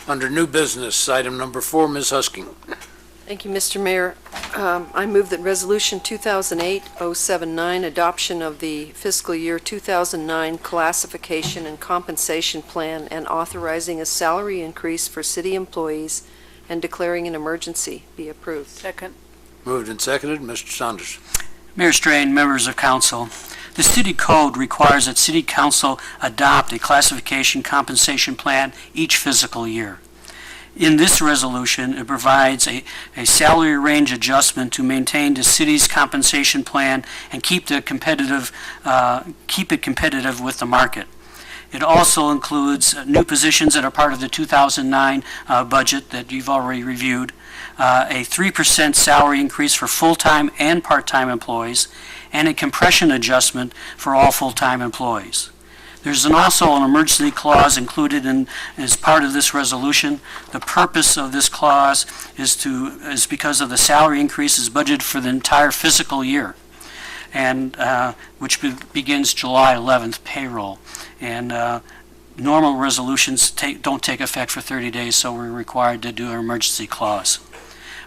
Under new business, item number 4, Ms. Husking. Thank you, Mr. Mayor. I move that Resolution 2008-079, adoption of the fiscal year 2009 classification and compensation plan and authorizing a salary increase for city employees and declaring an emergency, be approved. Second. Moved and seconded. Mr. Saunders. Mayor Strain, members of council, the city code requires that city council adopt a classification compensation plan each fiscal year. In this resolution, it provides a salary range adjustment to maintain the city's compensation plan and keep it competitive with the market. It also includes new positions that are part of the 2009 budget that you've already reviewed, a 3% salary increase for full-time and part-time employees, and a compression adjustment for all full-time employees. There's also an emergency clause included as part of this resolution. The purpose of this clause is because of the salary increases budgeted for the entire fiscal year, and which begins July 11th payroll. And normal resolutions don't take effect for 30 days, so we're required to do an emergency clause.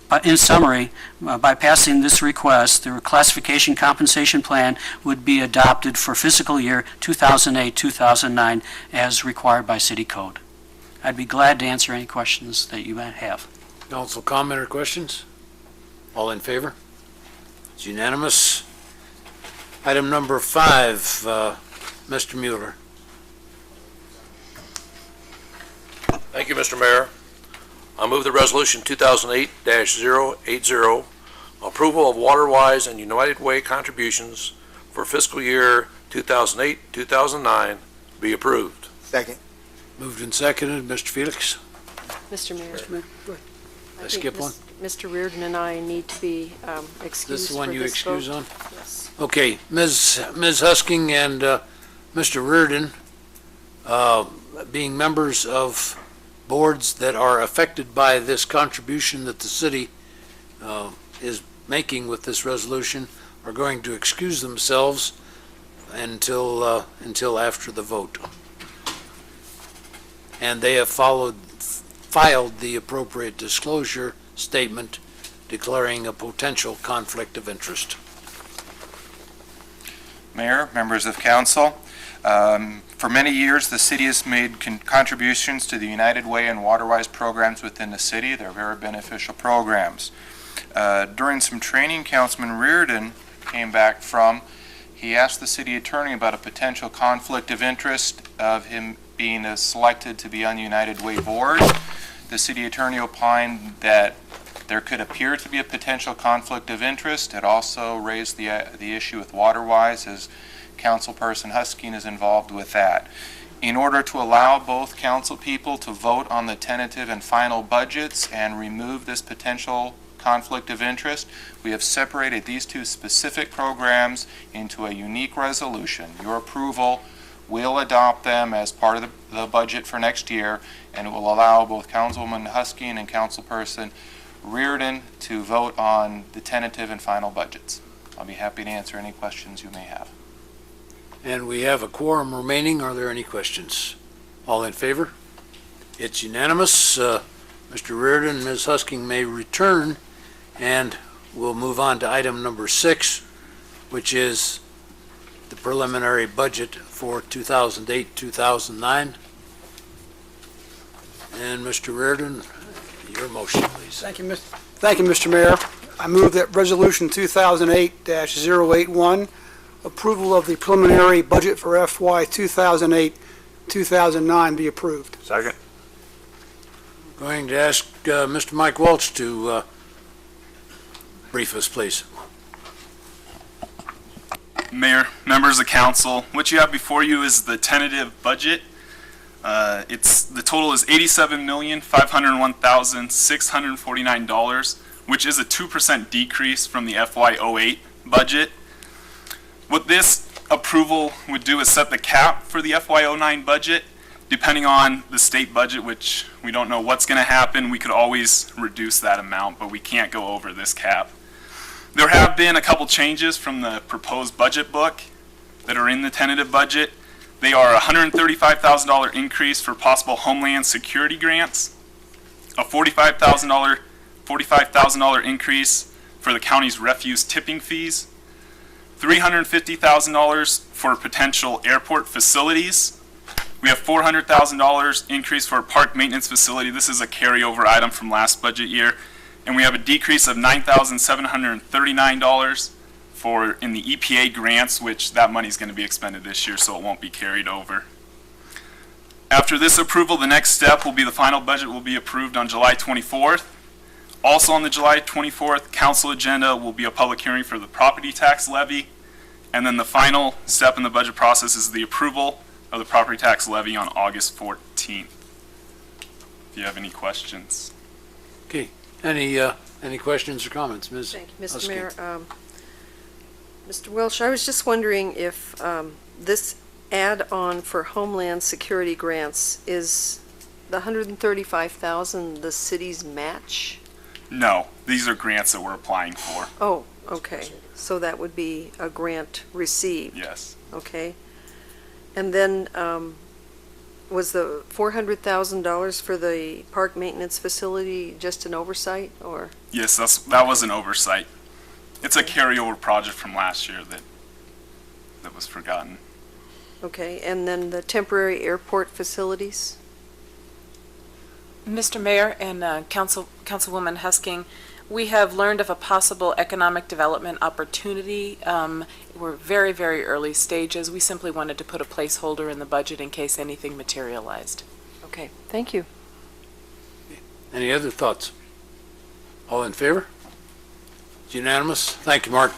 But in summary, by passing this request, the classification compensation plan would be adopted for fiscal year 2008-2009 as required by city code. I'd be glad to answer any questions that you might have. Council comment or questions? All in favor? It's unanimous. Item number 5, Mr. Mueller. Thank you, Mr. Mayor. I move the resolution 2008-080, approval of Waterwise and United Way contributions for fiscal year 2008-2009 be approved. Second. Moved and seconded. Mr. Felix. Mr. Mayor. Go ahead. I skip think one? Mr. Reardon and I need to be excused for this vote. This is the one you excuse on? Yes. Okay, Ms. Husking and Mr. Reardon, being members of boards that are affected by this contribution that the city is making with this resolution, are going to excuse themselves until after the vote. And they have filed the appropriate disclosure statement declaring a potential conflict of interest. Mayor, members of council, for many years the city has made contributions to the United Way and Waterwise programs within the city. They're very beneficial programs. During some training Councilman Reardon came back from, he asked the city attorney about a potential conflict of interest of him being selected to be on the United Way board. The city attorney opined that there could appear to be a potential conflict of interest. It also raised the issue with Waterwise, as Councilperson Husking is involved with that. In order to allow both council people to vote on the tentative and final budgets and remove this potential conflict of interest, we have separated these two specific programs into a unique resolution. Your approval will adopt them as part of the budget for next year, and it will allow both Councilwoman Husking and Councilperson Reardon to vote on the tentative and final budgets. I'll be happy to answer any questions you may have. And we have a quorum remaining. Are there any questions? All in favor? It's unanimous. Mr. Reardon and Ms. Husking may return, and we'll move on to item number 6, which is the preliminary budget for 2008-2009. And Mr. Reardon, your motion, please. Thank you, Mr. Mayor. I move that Resolution 2008-081, approval of the preliminary budget for FY 2008-2009 be approved. Second. Going to ask Mr. Mike Welch to brief us, please. Mayor, members of council, what you have before you is the tentative budget. The total is $87,501,649, which is a 2% decrease from the FY08 budget. What this approval would do is set the cap for the FY09 budget. Depending on the state budget, which we don't know what's going to happen, we could always reduce that amount, but we can't go over this cap. There have been a couple changes from the proposed budget book that are in the tentative budget. They are a $135,000 increase for possible Homeland Security grants, a $45,000 increase for the county's refuse tipping fees, $350,000 for potential airport facilities. We have $400,000 increase for a park maintenance facility. This is a carryover item from last budget year. And we have a decrease of $9,739 for in the EPA grants, which that money is going to be expended this year, so it won't be carried over. After this approval, the next step will be the final budget will be approved on July 24th. Also on the July 24th council agenda will be a public hearing for the property tax levy. And then the final step in the budget process is the approval of the property tax levy on August 14th. If you have any questions. Okay, any questions or comments, Ms. Thank you, Mr. Husking? Mayor. Mr. Welsh, I was just wondering if this add-on for Homeland Security grants, is the $135,000 the city's match? No, these are grants that we're applying for. Oh, okay. So that would be a grant received? Yes. Okay. And then, was the $400,000 for the park maintenance facility just an oversight, or? Yes, that was an oversight. It's a carryover project from last year that was forgotten. Okay, and then the temporary airport facilities? Mr. Mayor and Councilwoman Husking, we have learned of a possible economic development opportunity. We're very, very early stages. We simply wanted to put a placeholder in the budget in case anything materialized. Okay, thank you. Any other thoughts? All in favor? It's unanimous. Thank you, Mark.